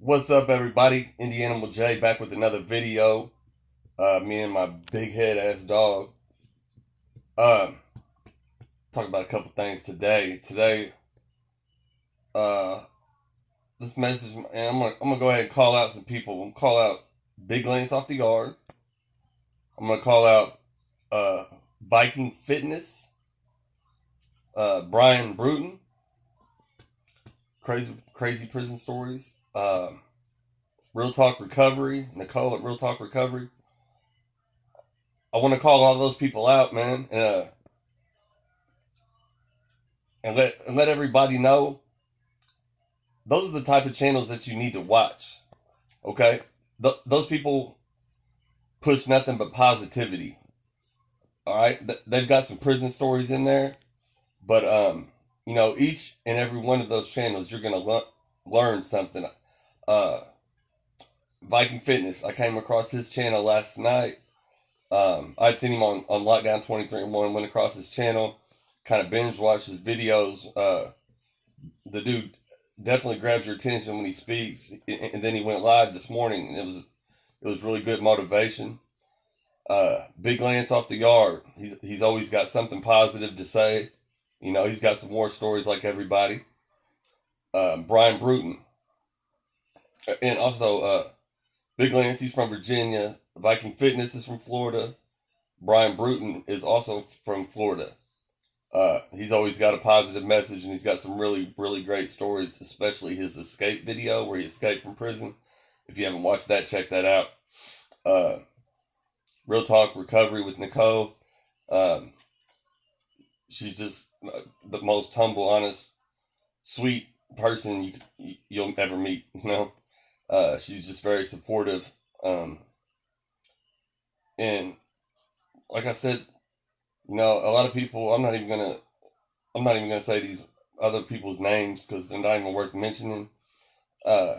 What's up, everybody? Indie Animal J back with another video. Me and my big head ass dog. Um, talk about a couple things today. Uh, this message, and I'm gonna go ahead and call out some people. I'm gonna call out Big Lance off the yard. I'm gonna call out uh Viking Fitness. Brian Bruton, crazy prison stories. Real Talk Recovery, Nicole at Real Talk Recovery. I want to call all those people out, man, and let everybody know those are the type of channels that you need to watch. Okay, those people push nothing but positivity. All right, they've got some prison stories in there, but each and every one of those channels, you're gonna learn something. Uh, Viking Fitness, I came across his channel last night. I'd seen him on Lockdown 23-1, went across his channel, kind of binge watched his videos. The dude definitely grabs your attention when he speaks, and then he went live this morning, and it was really good motivation. Big Lance off the yard. He's always got something positive to say. He's got some war stories like everybody. Brian Bruton, and also Big Lance. He's from Virginia. Viking Fitness is from Florida. Brian Bruton is also from Florida. He's always got a positive message, and he's got some really, really great stories, especially his escape video where he escaped from prison. If you haven't watched that, check that out. Uh, Real Talk Recovery with Nicole. Um, she's just the most humble, honest, sweet person you'll ever meet. She's just very supportive. And like I said, a lot of people. I'm not even gonna say these other people's names because they're not even worth mentioning. Uh,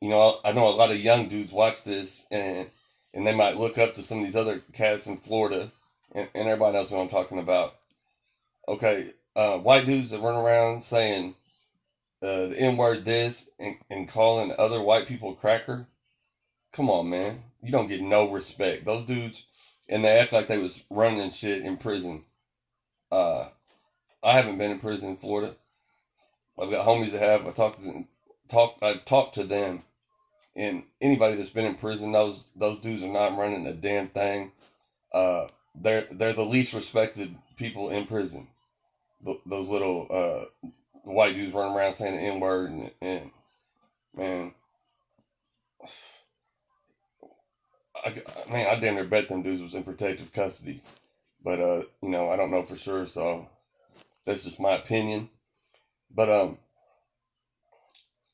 I know a lot of young dudes watch this and they might look up to some of these other cats in Florida, and everybody knows what I'm talking about. Okay, white dudes that run around saying the N word this and calling other white people cracker. Come on, man, you don't get no respect. Those dudes, and they act like they was running shit in prison. Uh, I haven't been in prison in Florida. I've got homies that have. I've talked to them, and anybody that's been in prison knows those dudes are not running a damn thing. They're the least respected people in prison. Those little white dudes running around saying the N word, and man, I damn near bet them dudes was in protective custody, but I don't know for sure, so that's just my opinion. But I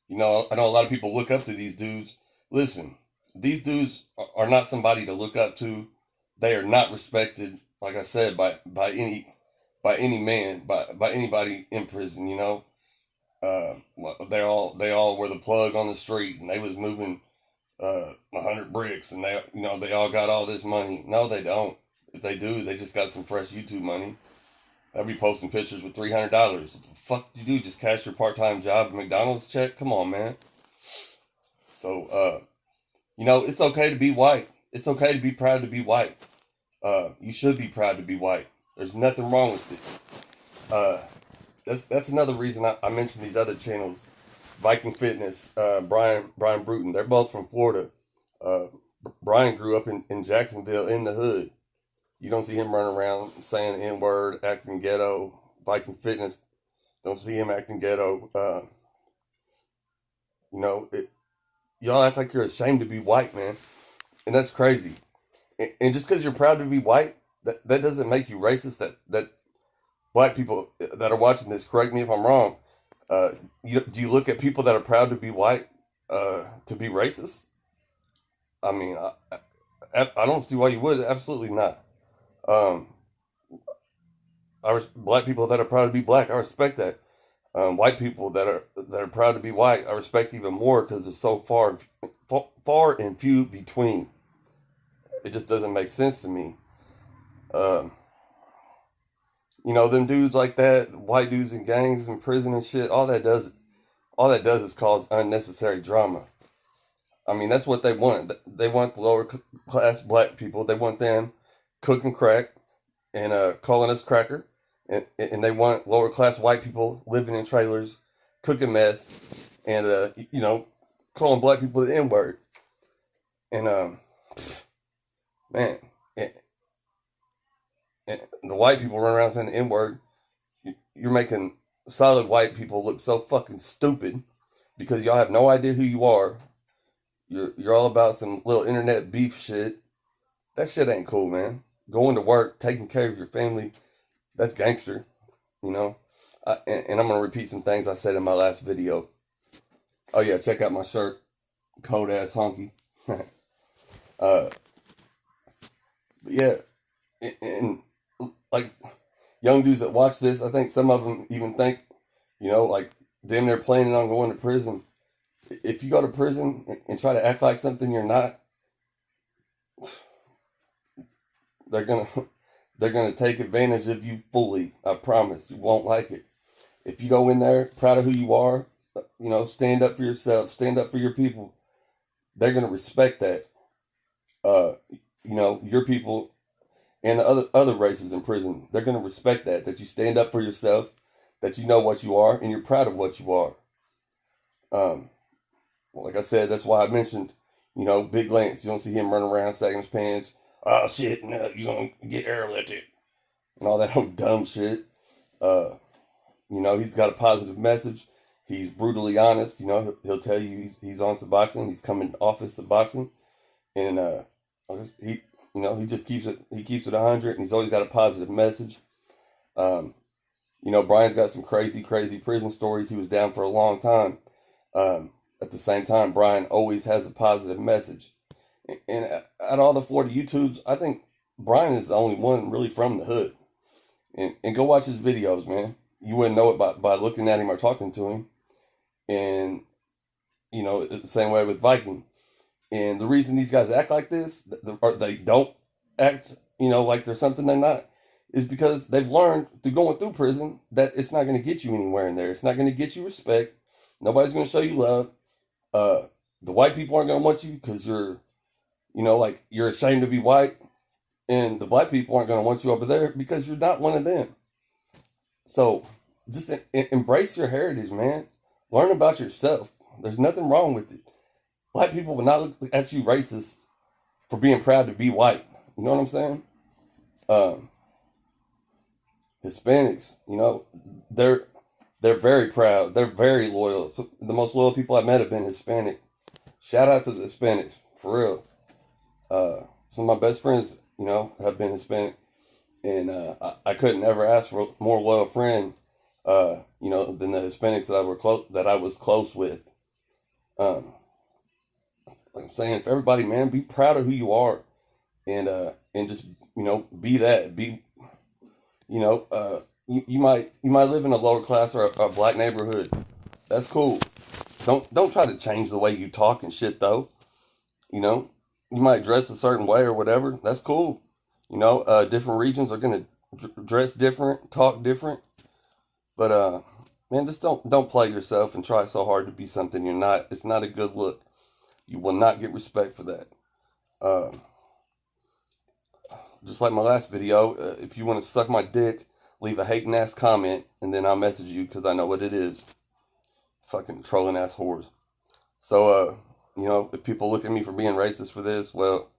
know a lot of people look up to these dudes. Listen, these dudes are not somebody to look up to. They are not respected, like I said, by any man, by anybody in prison. Uh, they all were the plug on the street, and they was moving 100 bricks, and they all got all this money. No, they don't. If they do, they just got some fresh YouTube money. I'll be posting pictures with $300. What the fuck you do? Just cash your part-time job at McDonald's check? Come on, man. So, it's okay to be white. It's okay to be proud to be white. You should be proud to be white. There's nothing wrong with it. That's another reason I mentioned these other channels. Viking Fitness, Brian Bruton. They're both from Florida. Uh, Brian grew up in Jacksonville in the hood. You don't see him running around saying the N word, acting ghetto. Viking Fitness, don't see him acting ghetto. It, y'all act like you're ashamed to be white, man, and that's crazy. And just because you're proud to be white, that doesn't make you racist. That black people that are watching this, correct me if I'm wrong. Uh, do you look at people that are proud to be white to be racist? I mean, I don't see why you would. Absolutely not. Um, black people that are proud to be black, I respect that. White people that are proud to be white, I respect even more because it's so far and few between. It just doesn't make sense to me. Um, them dudes like that, white dudes in gangs in prison and shit. all that does is cause unnecessary drama. I mean, that's what they want. They want the lower class black people. They want them cooking crack and calling us cracker, and they want lower class white people living in trailers, cooking meth, and calling black people the N word. And man, and, and the white people run around saying the N word. You're making solid white people look so fucking stupid because y'all have no idea who you are. You're all about some little internet beef shit. That shit ain't cool, man. Going to work, taking care of your family, that's gangster, you know. And I'm gonna repeat some things I said in my last video. Oh yeah, check out my shirt, cold ass honky. But yeah, and like young dudes that watch this, I think some of them even think, like damn, they're planning on going to prison. If you go to prison and try to act like something you're not, they're gonna they're gonna take advantage of you fully. I promise. You won't like it. If you go in there proud of who you are, stand up for yourself, stand up for your people. They're gonna respect that. Uh, your people and the other races in prison, they're gonna respect that you stand up for yourself, that you know what you are, and you're proud of what you are. Um, well, like I said, that's why I mentioned, Big Lance. You don't see him running around sagging his pants. Oh shit, no, you're gonna get airlifted and all that old dumb shit. Uh, he's got a positive message. He's brutally honest. He'll tell you he's on Suboxone. He's coming off his Suboxone, and he just keeps it. He keeps it 100, and he's always got a positive message. Um, Brian's got some crazy, crazy prison stories. He was down for a long time. At the same time, Brian always has a positive message. And at all the 40 YouTubes, I think Brian is the only one really from the hood. And go watch his videos, man. You wouldn't know it by looking at him or talking to him. And, the same way with Viking. And the reason these guys act like this, or they don't act, like they're something they're not, is because they've learned through going through prison that it's not going to get you anywhere in there. It's not going to get you respect. Nobody's going to show you love. The white people aren't going to want you because you're, like you're ashamed to be white. And the black people aren't going to want you over there because you're not one of them. So just embrace your heritage, man. Learn about yourself. There's nothing wrong with it. Black people will not look at you racist for being proud to be white. You know what I'm saying? Hispanics, they're very proud. They're very loyal. So the most loyal people I've met have been Hispanic. Shout out to the Hispanics, for real. Some of my best friends, have been Hispanic. And I couldn't ever ask for a more loyal friend, than the Hispanics that I was close with. Um, like I'm saying, for everybody, man, be proud of who you are, and just be that. You might live in a lower class or a black neighborhood. That's cool. Don't try to change the way you talk and shit though. You know, you might dress a certain way or whatever. That's cool. Different regions are gonna dress different, talk different. But man, just don't play yourself and try so hard to be something you're not. It's not a good look. You will not get respect for that. Uh, just like my last video, if you want to suck my dick, leave a hating ass comment, and then I'll message you because I know what it is. Fucking trolling ass whores. So, if people look at me for being racist for this, well,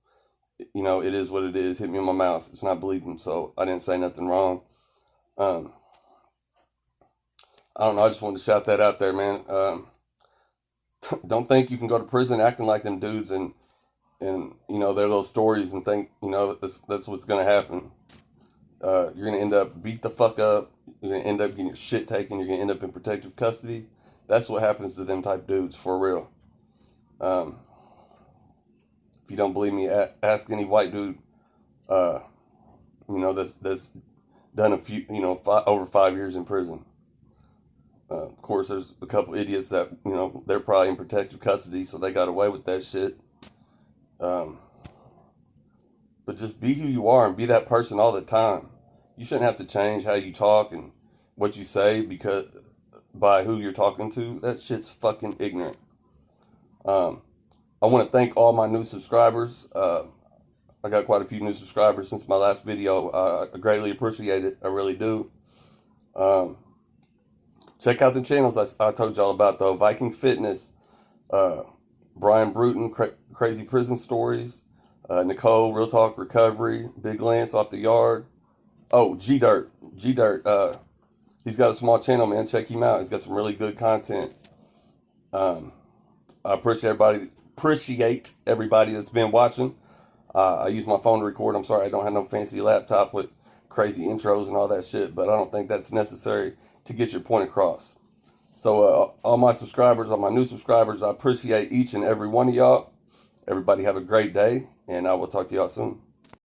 it is what it is. Hit me in my mouth. It's not bleeding, so I didn't say nothing wrong. Um, I don't know. I just wanted to shout that out there, man. Don't think you can go to prison acting like them dudes and their little stories and think that's what's gonna happen. You're gonna end up beat the fuck up. You're gonna end up getting your shit taken. You're gonna end up in protective custody. That's what happens to them type dudes for real. Um, if you don't believe me, ask any white dude. Uh, that's done a few, over 5 years in prison. Of course, there's a couple idiots that they're probably in protective custody, so they got away with that shit. Um, but just be who you are and be that person all the time. You shouldn't have to change how you talk and what you say by who you're talking to. That shit's fucking ignorant. I want to thank all my new subscribers. I got quite a few new subscribers since my last video. I greatly appreciate it. I really do. Um, Check out the channels I told y'all about, though. Viking Fitness, uh, Brian Bruton, Crazy Prison Stories, Nicole, Real Talk Recovery, Big Lance, Off the Yard. Oh, Gdirt. Gdirt. He's got a small channel, man. Check him out. He's got some really good content. Um, I appreciate everybody that's been watching. I use my phone to record. I'm sorry I don't have no fancy laptop with crazy intros and all that shit, but I don't think that's necessary to get your point across. So all my subscribers, all my new subscribers, I appreciate each and every one of y'all. Everybody have a great day, and I will talk to y'all soon.